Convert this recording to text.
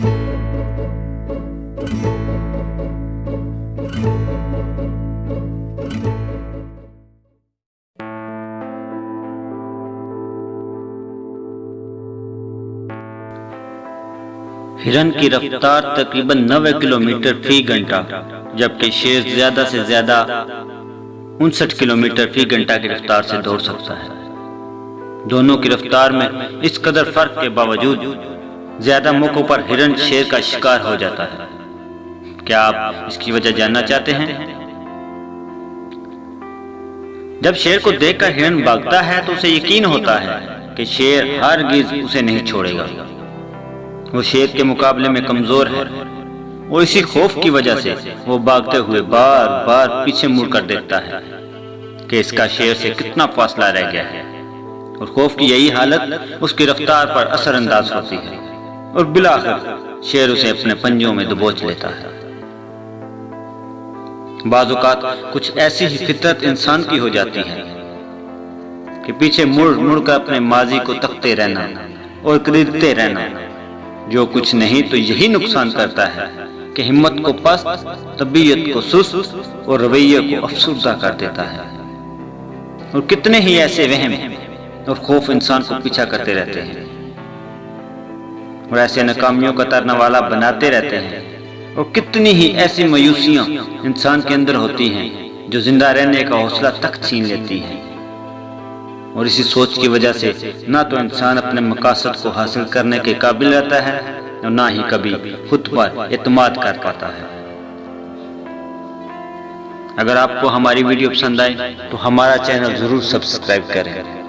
हिरन की रफ्तार तकरीबन 90 किलोमीटर फी घंटा, जबकि शेर ज्यादा से ज्यादा 59 किलोमीटर फी घंटा की रफ्तार से दौड़ सकता है। दोनों की रफ्तार में इस कदर फर्क के बावजूद ज्यादा मौकों पर हिरन शेर का शिकार हो जाता है। क्या आप इसकी वजह जानना चाहते हैं? जब शेर को देखकर हिरन भागता है तो उसे यकीन होता है कि शेर हरगिज उसे नहीं छोड़ेगा। वो शेर के मुकाबले में कमजोर है और इसी खौफ की वजह से वो भागते हुए बार बार पीछे मुड़कर देखता है कि इसका शेर से कितना फासला रह गया है, और खौफ की यही हालत उसकी रफ्तार पर असरअंदाज होती है और बिलाखिर शेर उसे अपने पंजों में दबोच लेता है। बाज़ औक़ात कुछ ऐसी ही फितरत इंसान की हो जाती है कि पीछे मुड़ मुड़कर अपने माजी को तकते रहना और खरीदते रहना, जो कुछ नहीं तो यही नुकसान करता है कि हिम्मत को पस्त, तबीयत को सुस्त और रवैये को अफसुर्दा कर देता है। और कितने ही ऐसे वहम और खौफ इंसान को पीछा करते रहते हैं और ऐसे नाकामियों का तरना वाला बनाते रहते हैं, और कितनी ही ऐसी मायूसियां इंसान के अंदर होती हैं जो जिंदा रहने का हौसला तक छीन लेती हैं। और इसी सोच की वजह से ना तो इंसान अपने मकासद को हासिल करने के काबिल रहता है और ना ही कभी खुद पर एतमाद कर पाता है। अगर आपको हमारी वीडियो पसंद आए तो हमारा चैनल जरूर सब्सक्राइब करें।